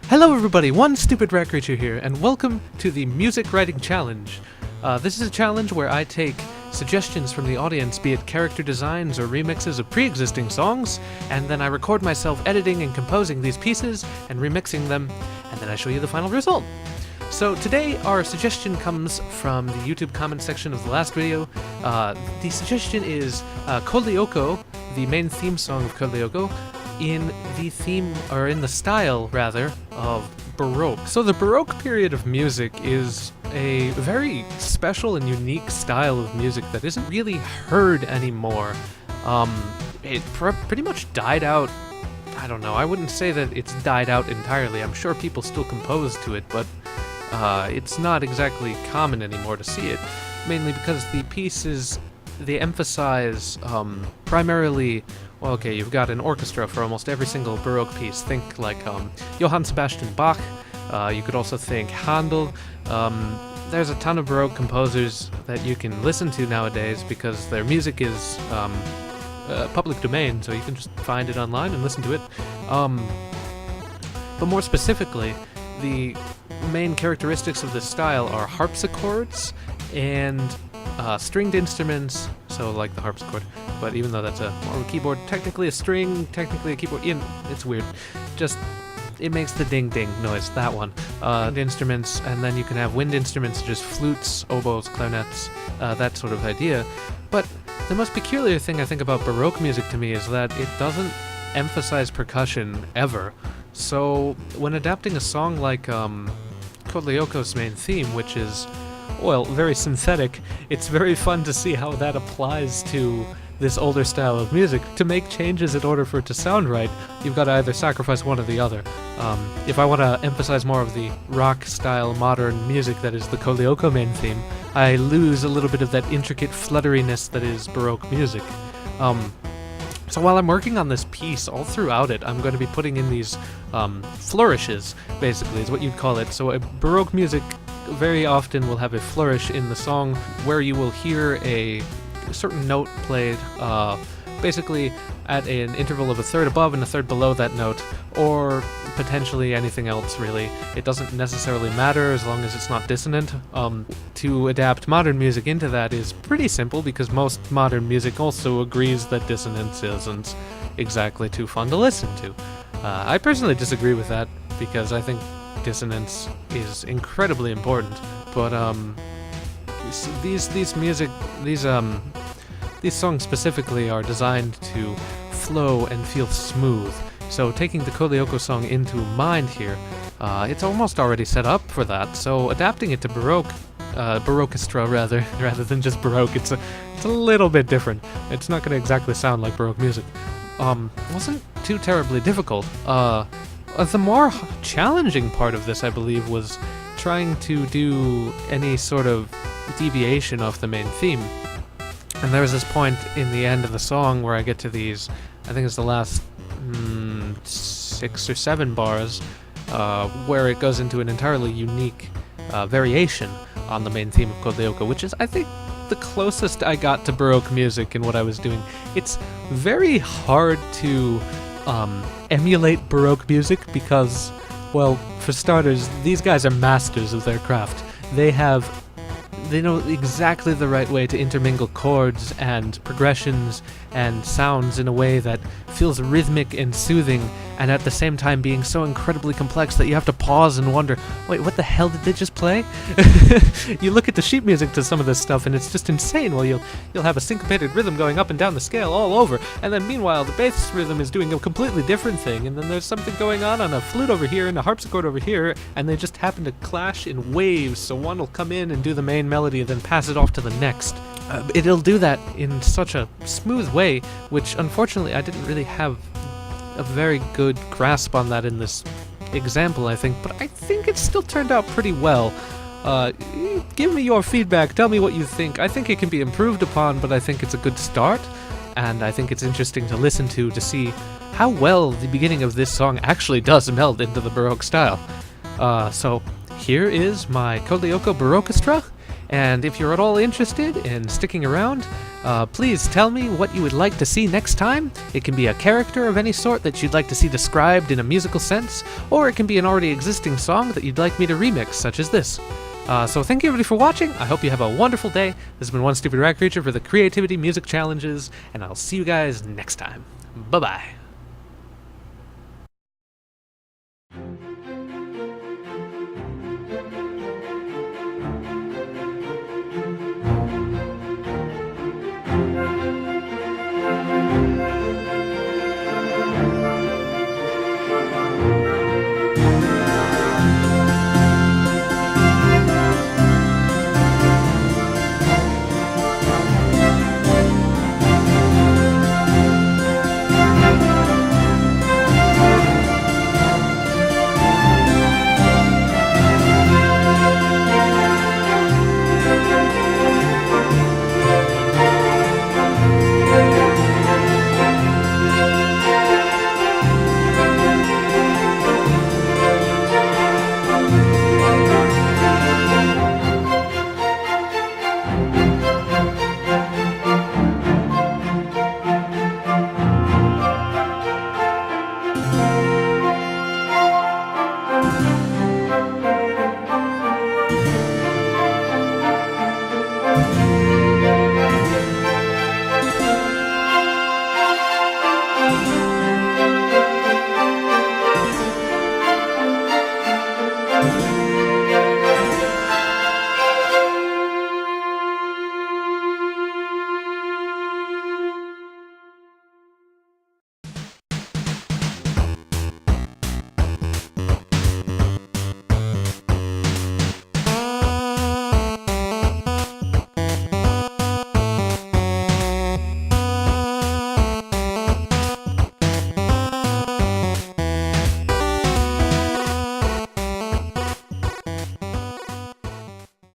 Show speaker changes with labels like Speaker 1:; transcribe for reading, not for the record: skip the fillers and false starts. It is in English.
Speaker 1: Hello everybody, One Stupid Rat Creature here, and welcome to the Music Writing Challenge. This is a challenge where I take suggestions from the audience, be it character designs or remixes of pre-existing songs, and then I record myself editing and composing these pieces and remixing them, and then I show you the final result. So today our suggestion comes from the YouTube comment section of the last video. The suggestion is Code Lyoko, the main theme song of Code Lyoko, in the theme, or in the style rather, of Baroque. So the Baroque period of music is a very special and unique style of music that isn't really heard anymore. It pretty much died out. I don't know, I wouldn't say that it's died out entirely. I'm sure people still compose to it, but it's not exactly common anymore to see it, mainly because the pieces, they emphasize primarily, well, okay, you've got an orchestra for almost every single Baroque piece. Think like Johann Sebastian Bach. You could also think Handel. There's a ton of Baroque composers that you can listen to nowadays because their music is public domain, so you can just find it online and listen to it. But more specifically, the main characteristics of this style are harpsichords and stringed instruments, so like the harpsichord, but even though that's more of a keyboard, technically a string, technically a keyboard, it's weird. Just, it makes the ding-ding noise, that one. Instruments, and then you can have wind instruments, just flutes, oboes, clarinets, that sort of idea. But the most peculiar thing I think about Baroque music to me is that it doesn't emphasize percussion ever. So when adapting a song like Code Lyoko's main theme, which is, well, very synthetic, it's very fun to see how that applies to this older style of music. To make changes in order for it to sound right, you've got to either sacrifice one or the other. If I want to emphasize more of the rock-style modern music that is the Code Lyoko main theme, I lose a little bit of that intricate flutteriness that is Baroque music. So while I'm working on this piece, all throughout it, I'm going to be putting in these flourishes, basically, is what you'd call it. So Baroque music very often will have a flourish in the song where you will hear a certain note played basically at an interval of a third above and a third below that note, or potentially anything else really. It doesn't necessarily matter as long as it's not dissonant. To adapt modern music into that is pretty simple because most modern music also agrees that dissonance isn't exactly too fun to listen to. I personally disagree with that because I think dissonance is incredibly important, but these songs specifically are designed to flow and feel smooth. So taking the Code Lyoko song into mind here, it's almost already set up for that. So adapting it to Baroque-estra rather than just Baroque, it's a little bit different. It's not going to exactly sound like Baroque music. Wasn't too terribly difficult. The more challenging part of this, I believe, was trying to do any sort of deviation off the main theme. And there was this point in the end of the song where I get to these, I think it's the last 6 or 7 bars, where it goes into an entirely unique variation on the main theme of Code Lyoko, which is, I think, the closest I got to Baroque music in what I was doing. It's very hard to emulate Baroque music because, well, for starters, these guys are masters of their craft. They know exactly the right way to intermingle chords and progressions and sounds in a way that feels rhythmic and soothing, and at the same time being so incredibly complex that you have to pause and wonder, wait, what the hell did they just play? You look at the sheet music to some of this stuff and it's just insane. Well, you'll have a syncopated rhythm going up and down the scale all over, and then meanwhile the bass rhythm is doing a completely different thing, and then there's something going on a flute over here and a harpsichord over here, and they just happen to clash in waves, so one will come in and do the main melody and then pass it off to the next. It'll do that in such a smooth way, which unfortunately I didn't really have a very good grasp on that in this example, I think, but I think it still turned out pretty well. Give me your feedback, tell me what you think. I think it can be improved upon, but I think it's a good start, and I think it's interesting to listen to see how well the beginning of this song actually does meld into the Baroque style. So here is my Code Lyoko Baroque-estra And if you're at all interested in sticking around, please tell me what you would like to see next time. It can be a character of any sort that you'd like to see described in a musical sense, or it can be an already existing song that you'd like me to remix, such as this. So thank you everybody for watching. I hope you have a wonderful day. This has been One Stupid Rat Creature for the Creativity Music Challenges, and I'll see you guys next time. Bye-bye.